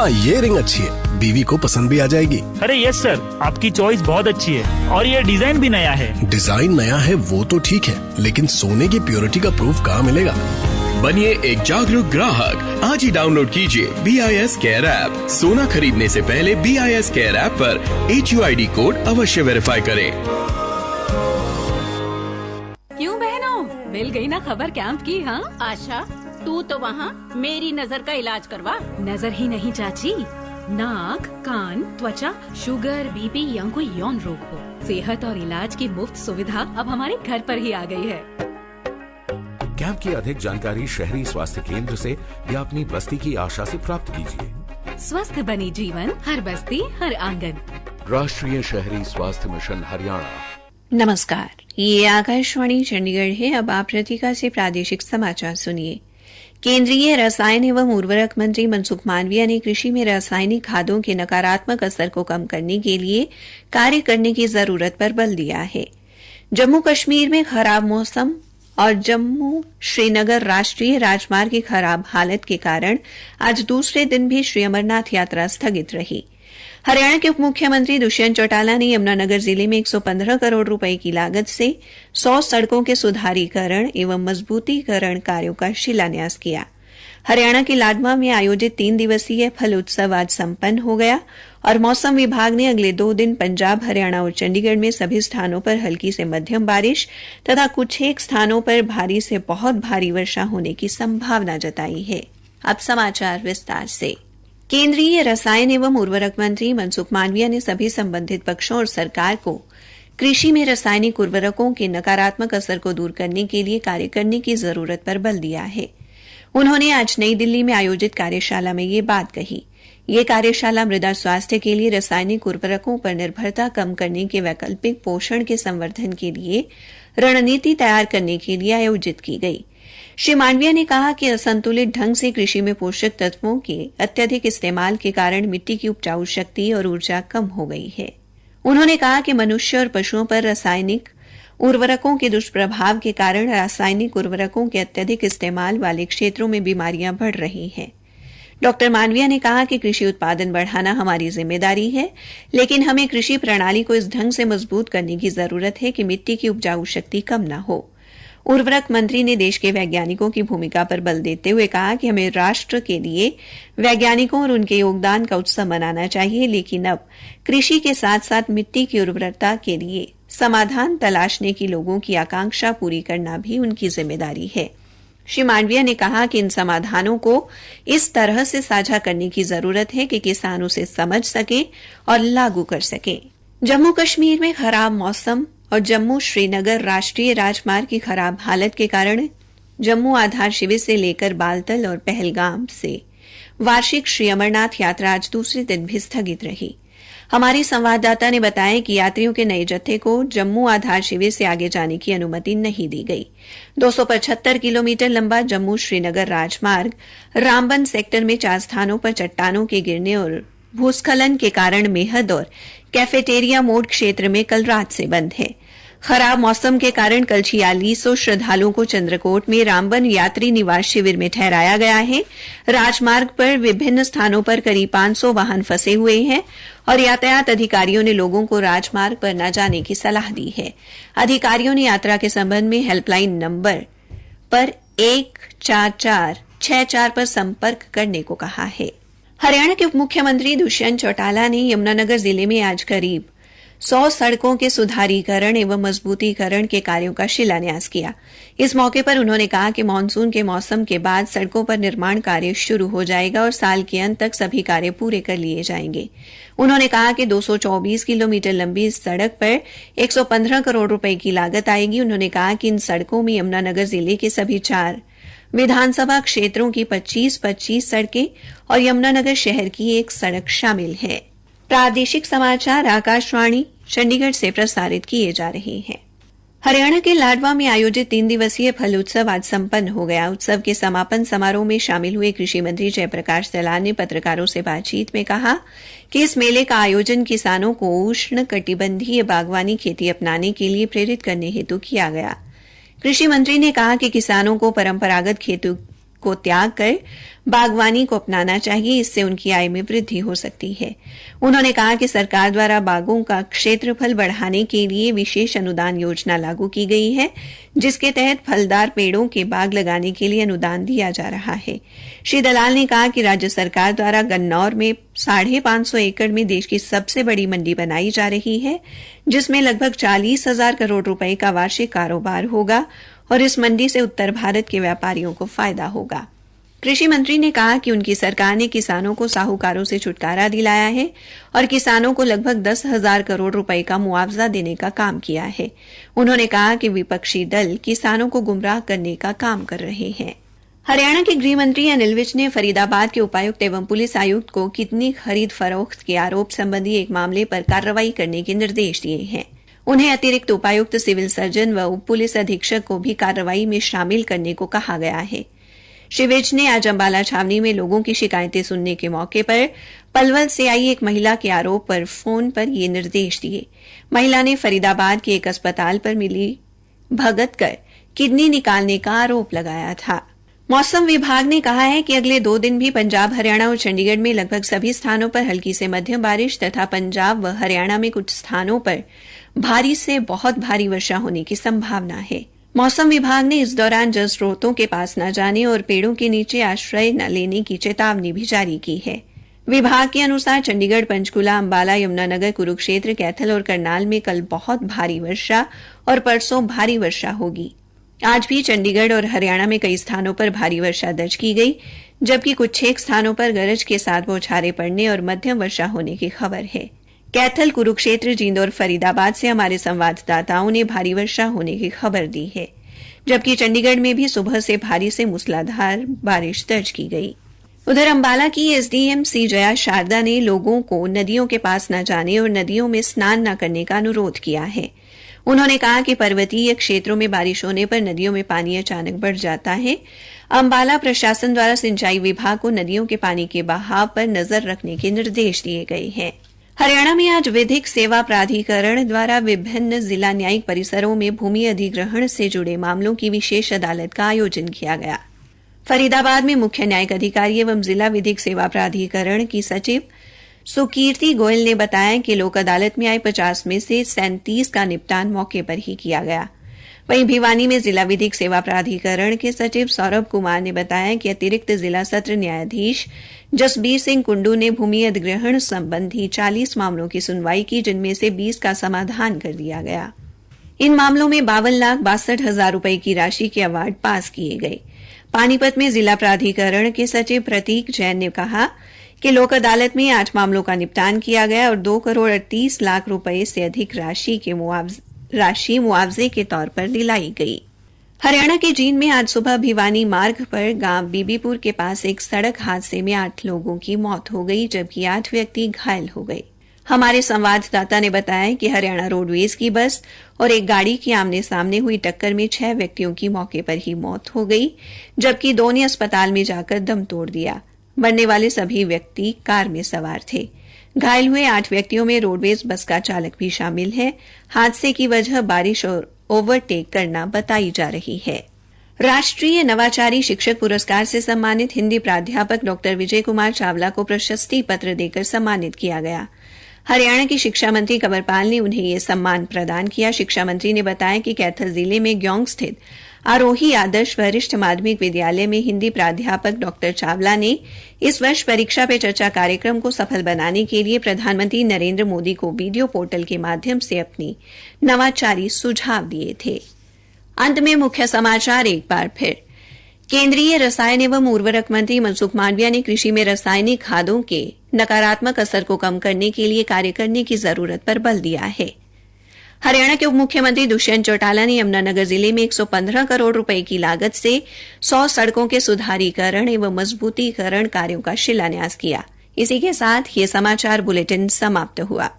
हाँ, ये रिंग अच्छी है, बीवी को पसंद भी आ जाएगी। अरे यस सर, आपकी चॉइस बहुत अच्छी है और ये डिजाइन भी नया है। डिजाइन नया है वो तो ठीक है, लेकिन सोने की प्योरिटी का प्रूफ कहाँ मिलेगा? बनिए एक जागरूक ग्राहक। आज ही डाउनलोड कीजिए BIS केयर ऐप। सोना खरीदने से पहले BIS केयर ऐप पर HUID कोड अवश्य वेरीफाई करें। क्यों बहनों, मिल गई ना खबर कैंप की? हाँ आशा, तू तो वहाँ मेरी नजर का इलाज करवा। नजर ही नहीं चाची, नाक, कान, त्वचा, शुगर, BP या कोई यौन रोग हो, सेहत और इलाज की मुफ्त सुविधा अब हमारे घर पर ही आ गई है। कैंप की अधिक जानकारी शहरी स्वास्थ्य केंद्र से या अपनी बस्ती की आशा से प्राप्त कीजिए। स्वस्थ बनी जीवन, हर बस्ती हर आंगन। राष्ट्रीय शहरी स्वास्थ्य मिशन हरियाणा। नमस्कार, ये आकाशवाणी चंडीगढ़ है। अब आप रतिका से प्रादेशिक समाचार सुनिए। केंद्रीय रसायन एवं उर्वरक मंत्री मनसुख मांडविया ने कृषि में रासायनिक खादों के नकारात्मक असर को कम करने के लिए कार्य करने की जरूरत पर बल दिया है। जम्मू कश्मीर में खराब मौसम और जम्मू श्रीनगर राष्ट्रीय राजमार्ग की खराब हालत के कारण आज दूसरे दिन भी श्री अमरनाथ यात्रा स्थगित रही। हरियाणा के उप मुख्यमंत्री दुष्यंत चौटाला ने यमुनानगर जिले में 115 करोड़ रुपए की लागत से 100 सड़कों के सुधारीकरण एवं मजबूतीकरण कार्यों का शिलान्यास किया। हरियाणा के लाडवा में आयोजित 3 दिवसीय फल उत्सव आज संपन्न हो गया और मौसम विभाग ने अगले 2 दिन पंजाब, हरियाणा और चंडीगढ़ में सभी स्थानों पर हल्की से मध्यम बारिश तथा कुछ एक स्थानों पर भारी से बहुत भारी वर्षा होने की संभावना जताई है। अब समाचार विस्तार से। केंद्रीय रसायन एवं उर्वरक मंत्री मनसुख मांडविया ने सभी संबंधित पक्षों और सरकार को कृषि में रासायनिक उर्वरकों के नकारात्मक असर को दूर करने के लिए कार्य करने की जरूरत पर बल दिया है। उन्होंने आज नई दिल्ली में आयोजित कार्यशाला में ये बात कही। ये कार्यशाला मृदा स्वास्थ्य के लिए रासायनिक उर्वरकों पर निर्भरता कम करने के वैकल्पिक पोषण के संवर्धन के लिए रणनीति तैयार करने के लिए आयोजित की गई। श्री मांडविया ने कहा कि असंतुलित ढंग से कृषि में पोषक तत्वों के अत्यधिक इस्तेमाल के कारण मिट्टी की उपजाऊ शक्ति और ऊर्जा कम हो गई है। उन्होंने कहा कि मनुष्य और पशुओं पर रासायनिक उर्वरकों के दुष्प्रभाव के कारण रासायनिक उर्वरकों के अत्यधिक इस्तेमाल वाले क्षेत्रों में बीमारियां बढ़ रही हैं। डॉक्टर मांडविया ने कहा कि कृषि उत्पादन बढ़ाना हमारी जिम्मेदारी है, लेकिन हमें कृषि प्रणाली को इस ढंग से मजबूत करने की जरूरत है कि मिट्टी की उपजाऊ शक्ति कम न हो। उर्वरक मंत्री ने देश के वैज्ञानिकों की भूमिका पर बल देते हुए कहा कि हमें राष्ट्र के लिए वैज्ञानिकों और उनके योगदान का उत्सव मनाना चाहिए, लेकिन अब कृषि के साथ साथ मिट्टी की उर्वरता के लिए समाधान तलाशने की लोगों की आकांक्षा पूरी करना भी उनकी जिम्मेदारी है। श्री मांडविया ने कहा कि इन समाधानों को इस तरह से साझा करने की जरूरत है कि किसान उसे समझ सकें और लागू कर सकें। जम्मू कश्मीर में खराब मौसम और जम्मू श्रीनगर राष्ट्रीय राजमार्ग की खराब हालत के कारण जम्मू आधार शिविर से लेकर बालतल और पहलगाम से वार्षिक श्री अमरनाथ यात्रा आज दूसरे दिन भी स्थगित रही। हमारी संवाददाता ने बताया कि यात्रियों के नए जत्थे को जम्मू आधार शिविर से आगे जाने की अनुमति नहीं दी गई। 275 किलोमीटर लंबा जम्मू श्रीनगर राजमार्ग रामबन सेक्टर में 4 स्थानों पर चट्टानों के गिरने और भूस्खलन के कारण मेहद और कैफेटेरिया मोड़ क्षेत्र में कल रात से बंद है। खराब मौसम के कारण कल 4600 श्रद्धालुओं को चंद्रकोट में रामबन यात्री निवास शिविर में ठहराया गया है। राजमार्ग पर विभिन्न स्थानों पर करीब 500 वाहन फंसे हुए हैं और यातायात अधिकारियों ने लोगों को राजमार्ग पर न जाने की सलाह दी है। अधिकारियों ने यात्रा के संबंध में हेल्पलाइन नंबर पर 14464 पर संपर्क करने को कहा है। हरियाणा के उप मुख्यमंत्री दुष्यंत चौटाला ने यमुनानगर जिले में आज करीब 100 सड़कों के सुधारीकरण एवं मजबूतीकरण के कार्यों का शिलान्यास किया। इस मौके पर उन्होंने कहा कि मानसून के मौसम के बाद सड़कों पर निर्माण कार्य शुरू हो जाएगा और साल के अंत तक सभी कार्य पूरे कर लिए जाएंगे। उन्होंने कहा कि 224 किलोमीटर लंबी इस सड़क पर 115 करोड़ रुपए की लागत आएगी। उन्होंने कहा कि इन सड़कों में यमुनानगर जिले के सभी 4 विधानसभा क्षेत्रों की 25-25 सड़कें और यमुनानगर शहर की 1 सड़क शामिल है। प्रादेशिक समाचार आकाशवाणी चंडीगढ़ से प्रसारित किए जा रहे हैं। हरियाणा के लाडवा में आयोजित 3 दिवसीय फल उत्सव आज संपन्न हो गया। उत्सव के समापन समारोह में शामिल हुए कृषि मंत्री जयप्रकाश दलाल ने पत्रकारों से बातचीत में कहा कि इस मेले का आयोजन किसानों को उष्ण कटिबंधीय बागवानी खेती अपनाने के लिए प्रेरित करने हेतु किया गया। कृषि मंत्री ने कहा कि किसानों को परंपरागत खेती को त्याग कर बागवानी को अपनाना चाहिए, इससे उनकी आय में वृद्धि हो सकती है। उन्होंने कहा कि सरकार द्वारा बागों का क्षेत्रफल बढ़ाने के लिए विशेष अनुदान योजना लागू की गई है, जिसके तहत फलदार पेड़ों के बाग लगाने के लिए अनुदान दिया जा रहा है। श्री दलाल ने कहा कि राज्य सरकार द्वारा गन्नौर में 550 एकड़ में देश की सबसे बड़ी मंडी बनाई जा रही है, जिसमें लगभग 40,000 करोड़ रुपए का वार्षिक कारोबार होगा और इस मंडी से उत्तर भारत के व्यापारियों को फायदा होगा। कृषि मंत्री ने कहा कि उनकी सरकार ने किसानों को साहूकारों से छुटकारा दिलाया है और किसानों को लगभग 10,000 करोड़ रुपए का मुआवजा देने का काम किया है। उन्होंने कहा कि विपक्षी दल किसानों को गुमराह करने का काम कर रहे हैं। हरियाणा के गृह मंत्री अनिल विज ने फरीदाबाद के उपायुक्त एवं पुलिस आयुक्त को किडनी खरीद फरोख्त के आरोप संबंधी एक मामले पर कार्रवाई करने के निर्देश दिए हैं। उन्हें अतिरिक्त उपायुक्त, सिविल सर्जन व उप पुलिस अधीक्षक को भी कार्रवाई में शामिल करने को कहा गया है। श्री विज ने आज अंबाला छावनी में लोगों की शिकायतें सुनने के मौके पर पलवल से आई एक महिला के आरोप पर फोन पर ये निर्देश दिए। महिला ने फरीदाबाद के एक अस्पताल पर मिली भगत कर किडनी निकालने का आरोप लगाया था। मौसम विभाग ने कहा है कि अगले 2 दिन भी पंजाब, हरियाणा और चंडीगढ़ में लगभग सभी स्थानों पर हल्की से मध्यम बारिश तथा पंजाब व हरियाणा में कुछ स्थानों पर भारी से बहुत भारी वर्षा होने की संभावना है। मौसम विभाग ने इस दौरान जल स्रोतों के पास न जाने और पेड़ों के नीचे आश्रय न लेने की चेतावनी भी जारी की है। विभाग के अनुसार चंडीगढ़, पंचकुला, अंबाला, यमुनानगर, कुरुक्षेत्र, कैथल और करनाल में कल बहुत भारी वर्षा और परसों भारी वर्षा होगी। आज भी चंडीगढ़ और हरियाणा में कई स्थानों पर भारी वर्षा दर्ज की गई, जबकि कुछ 6 स्थानों पर गरज के साथ बौछारें पड़ने और मध्यम वर्षा होने की खबर है। कैथल, कुरुक्षेत्र, जींद और फरीदाबाद से हमारे संवाददाताओं ने भारी वर्षा होने की खबर दी है, जबकि चंडीगढ़ में भी सुबह से भारी से मूसलाधार बारिश दर्ज की गई। उधर अंबाला की एसडीएम सी जया शारदा ने लोगों को नदियों के पास न जाने और नदियों में स्नान न करने का अनुरोध किया है। उन्होंने कहा कि पर्वतीय क्षेत्रों में बारिश होने पर नदियों में पानी अचानक बढ़ जाता है। अंबाला प्रशासन द्वारा सिंचाई विभाग को नदियों के पानी के बहाव पर नजर रखने के निर्देश दिए गए हैं। हरियाणा में आज विधिक सेवा प्राधिकरण द्वारा विभिन्न जिला न्यायिक परिसरों में भूमि अधिग्रहण से जुड़े मामलों की विशेष अदालत का आयोजन किया गया। फरीदाबाद में मुख्य न्यायिक अधिकारी एवं जिला विधिक सेवा प्राधिकरण की सचिव सुकीर्ति गोयल ने बताया कि लोक अदालत में आए 50 में से 37 का निपटान मौके पर ही किया गया। वहीं भिवानी में जिला विधिक सेवा प्राधिकरण के सचिव सौरभ कुमार ने बताया कि अतिरिक्त जिला सत्र न्यायाधीश जसबीर सिंह कुंडू ने भूमि अधिग्रहण संबंधी 40 मामलों की सुनवाई की, जिनमें से 20 का समाधान कर दिया गया। इन मामलों में 52,62,000 रुपए की राशि के अवार्ड पास किए गए। पानीपत में जिला प्राधिकरण के सचिव प्रतीक जैन ने कहा कि लोक अदालत में 8 मामलों का निपटान किया गया और 2 करोड़ 38 लाख रुपए से अधिक राशि मुआवजे के तौर पर दिलाई गई। हरियाणा के जींद में आज सुबह भिवानी मार्ग पर गांव बीबीपुर के पास एक सड़क हादसे में 8 लोगों की मौत हो गई, जबकि 8 व्यक्ति घायल हो गए। हमारे संवाददाता ने बताया कि हरियाणा रोडवेज की बस और एक गाड़ी की आमने सामने हुई टक्कर में 6 व्यक्तियों की मौके पर ही मौत हो गई, जबकि 2 ने अस्पताल में जाकर दम तोड़ दिया। मरने वाले सभी व्यक्ति कार में सवार थे। घायल हुए 8 व्यक्तियों में रोडवेज बस का चालक भी शामिल है। हादसे की वजह बारिश और ओवरटेक करना बताई जा रही है। राष्ट्रीय नवाचारी शिक्षक पुरस्कार से सम्मानित हिंदी प्राध्यापक डॉ विजय कुमार चावला को प्रशस्ति पत्र देकर सम्मानित किया गया। हरियाणा की शिक्षा मंत्री कंवरपाल ने उन्हें यह सम्मान प्रदान किया। शिक्षा मंत्री ने बताया कि कैथल जिले में ग्योंग स्थित आरोही आदर्श वरिष्ठ माध्यमिक विद्यालय में हिंदी प्राध्यापक डॉ चावला ने इस वर्ष परीक्षा पे चर्चा कार्यक्रम को सफल बनाने के लिए प्रधानमंत्री नरेंद्र मोदी को वीडियो पोर्टल के माध्यम से अपनी नवाचारी सुझाव दिए थे। अंत में मुख्य समाचार एक बार फिर। केंद्रीय रसायन एवं उर्वरक मंत्री मनसुख मांडविया ने कृषि में रासायनिक खादों के नकारात्मक असर को कम करने के लिए कार्य करने की जरूरत पर बल दिया है। हरियाणा के उप मुख्यमंत्री दुष्यंत चौटाला ने यमुनानगर जिले में 115 करोड़ रुपए की लागत से 100 सड़कों के सुधारीकरण एवं मजबूतीकरण कार्यों का शिलान्यास किया। इसी के साथ ये समाचार बुलेटिन समाप्त हुआ।